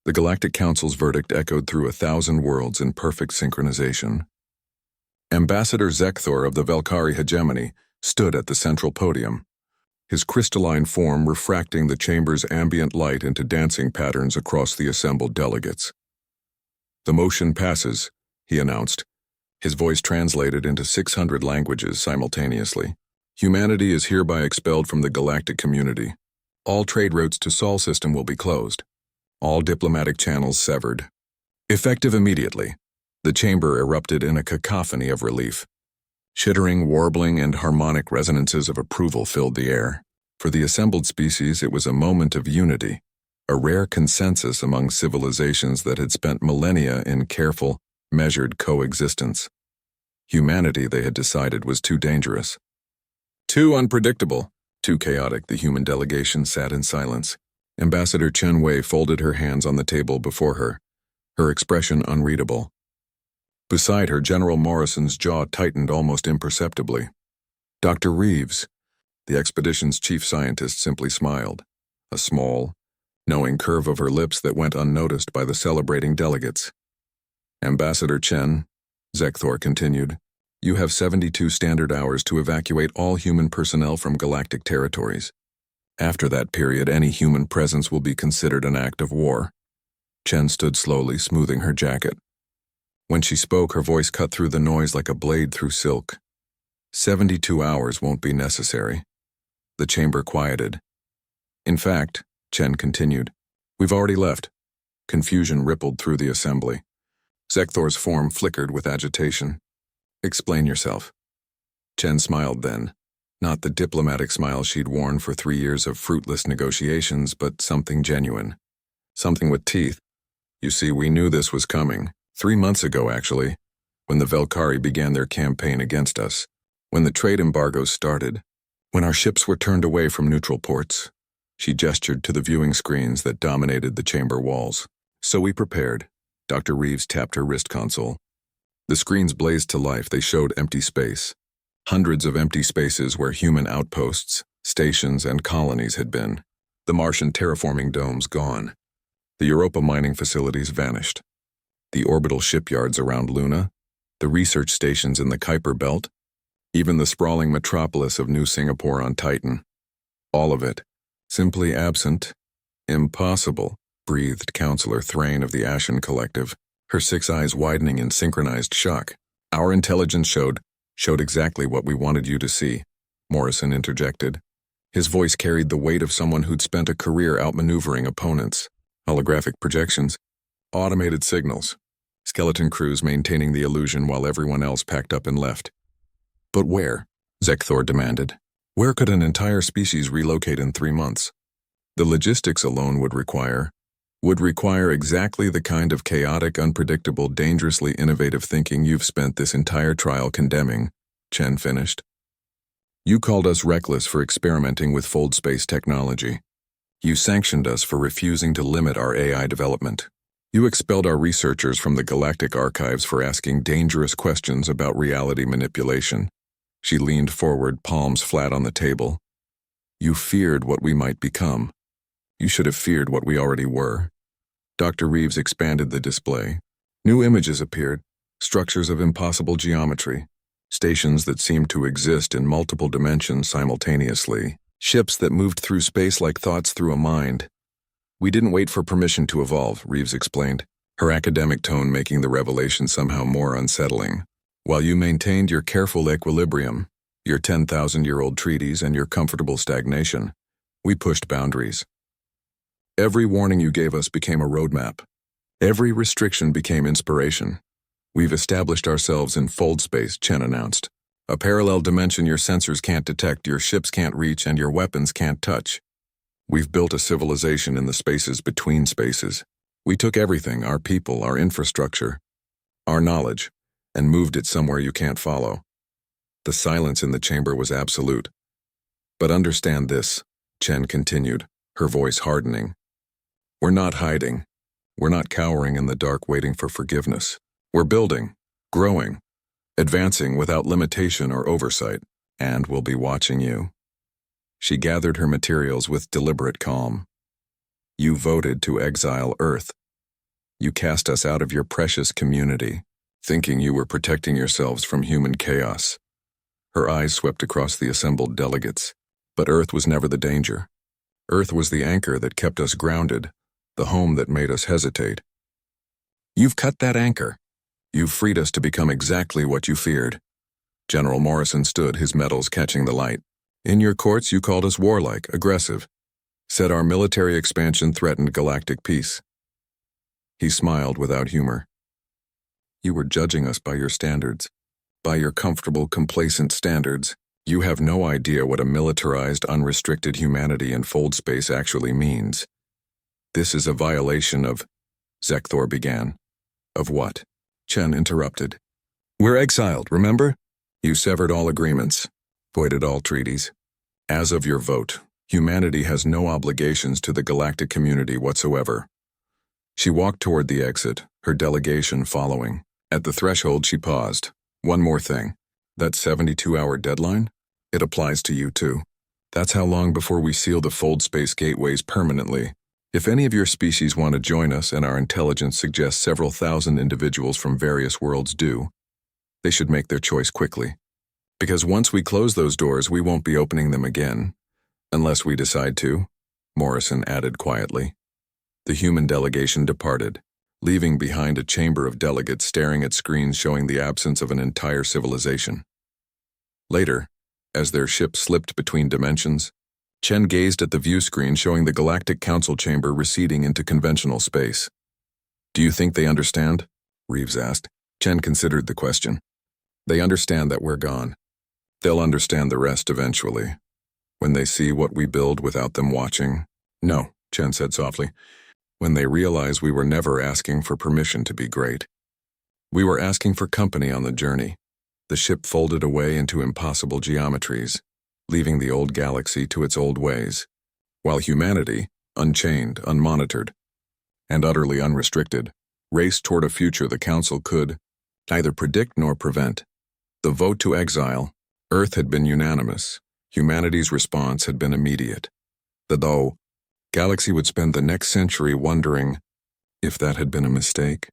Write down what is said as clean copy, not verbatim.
The Galactic Council's verdict echoed through 1,000 worlds in perfect synchronization. Ambassador Zekthor of the Valkyrie hegemony stood at the central podium, his crystalline form refracting the chamber's ambient light into dancing patterns across the assembled delegates. "The motion passes," he announced, his voice translated into 600 languages simultaneously. "Humanity is hereby expelled from the galactic community. All trade routes to Sol system will be closed. All diplomatic channels severed." Effective immediately, the chamber erupted in a cacophony of relief. Chittering, warbling, and harmonic resonances of approval filled the air. For the assembled species, it was a moment of unity, a rare consensus among civilizations that had spent millennia in careful, measured coexistence. Humanity, they had decided, was too dangerous. Too unpredictable, too chaotic. The human delegation sat in silence. Ambassador Chen Wei folded her hands on the table before her, her expression unreadable. Beside her, General Morrison's jaw tightened almost imperceptibly. Dr. Reeves, the expedition's chief scientist, simply smiled, a small, knowing curve of her lips that went unnoticed by the celebrating delegates. "Ambassador Chen," Zekthor continued, "you have 72 standard hours to evacuate all human personnel from galactic territories. After that period, any human presence will be considered an act of war." Chen stood slowly, smoothing her jacket. When she spoke, her voice cut through the noise like a blade through silk. 72 hours won't be necessary." The chamber quieted. "In fact," Chen continued, "we've already left." Confusion rippled through the assembly. Zekthor's form flickered with agitation. "Explain yourself." Chen smiled then. Not the diplomatic smile she'd worn for 3 years of fruitless negotiations, but something genuine. Something with teeth. "You see, we knew this was coming. 3 months ago, actually, when the Valkyrie began their campaign against us, when the trade embargoes started, when our ships were turned away from neutral ports." She gestured to the viewing screens that dominated the chamber walls. "So we prepared." Dr. Reeves tapped her wrist console. The screens blazed to life. They showed empty space. Hundreds of empty spaces where human outposts, stations, and colonies had been. The Martian terraforming domes gone. The Europa mining facilities vanished. The orbital shipyards around Luna, the research stations in the Kuiper Belt, even the sprawling metropolis of New Singapore on Titan. All of it, simply absent. "Impossible," breathed Counselor Thrain of the Ashen Collective, her 6 eyes widening in synchronized shock. "Our intelligence showed exactly what we wanted you to see," Morrison interjected. His voice carried the weight of someone who'd spent a career outmaneuvering opponents. Holographic projections, automated signals, skeleton crews maintaining the illusion while everyone else packed up and left. "But where?" Zekthor demanded. "Where could an entire species relocate in 3 months? The logistics alone would require exactly the kind of chaotic, unpredictable, dangerously innovative thinking you've spent this entire trial condemning," Chen finished. "You called us reckless for experimenting with fold space technology. You sanctioned us for refusing to limit our AI development. You expelled our researchers from the galactic archives for asking dangerous questions about reality manipulation." She leaned forward, palms flat on the table. "You feared what we might become. You should have feared what we already were." Dr. Reeves expanded the display. New images appeared, structures of impossible geometry, stations that seemed to exist in multiple dimensions simultaneously, ships that moved through space like thoughts through a mind. "We didn't wait for permission to evolve," Reeves explained, her academic tone making the revelation somehow more unsettling. "While you maintained your careful equilibrium, your 10,000-year-old treaties, and your comfortable stagnation, we pushed boundaries. Every warning you gave us became a roadmap. Every restriction became inspiration. We've established ourselves in fold space," Chen announced. "A parallel dimension your sensors can't detect, your ships can't reach, and your weapons can't touch. We've built a civilization in the spaces between spaces. We took everything, our people, our infrastructure, our knowledge, and moved it somewhere you can't follow." The silence in the chamber was absolute. "But understand this," Chen continued, her voice hardening. "We're not hiding. We're not cowering in the dark waiting for forgiveness. We're building, growing, advancing without limitation or oversight, and we'll be watching you." She gathered her materials with deliberate calm. "You voted to exile Earth," You cast us out of your precious community, thinking you were protecting yourselves from human chaos. Her eyes swept across the assembled delegates. But Earth was never the danger. Earth was the anchor that kept us grounded, the home that made us hesitate. You've cut that anchor. You've freed us to become exactly what you feared. General Morrison stood, his medals catching the light. In your courts, you called us warlike, aggressive. Said our military expansion threatened galactic peace. He smiled without humor. You were judging us by your standards. By your comfortable, complacent standards. You have no idea what a militarized, unrestricted humanity in fold space actually means. This is a violation of... Zekthor began. Of what? Chen interrupted. We're exiled, remember? You severed all agreements, voided all treaties. As of your vote, humanity has no obligations to the galactic community whatsoever. She walked toward the exit, her delegation following. At the threshold, she paused. One more thing. That 72-hour deadline? It applies to you too. That's how long before we seal the fold space gateways permanently. If any of your species want to join us and our intelligence suggests several thousand individuals from various worlds do, they should make their choice quickly. Because once we close those doors, we won't be opening them again. Unless we decide to, Morrison added quietly. The human delegation departed, leaving behind a chamber of delegates staring at screens showing the absence of an entire civilization. Later, as their ship slipped between dimensions, Chen gazed at the view screen showing the Galactic Council chamber receding into conventional space. Do you think they understand? Reeves asked. Chen considered the question. They understand that we're gone. They'll understand the rest eventually. When they see what we build without them watching. No, Chen said softly. When they realize we were never asking for permission to be great. We were asking for company on the journey. The ship folded away into impossible geometries, leaving the old galaxy to its old ways, while humanity, unchained, unmonitored, and utterly unrestricted, raced toward a future the Council could neither predict nor prevent. The vote to exile, Earth had been unanimous. Humanity's response had been immediate. The galaxy would spend the next century wondering if that had been a mistake.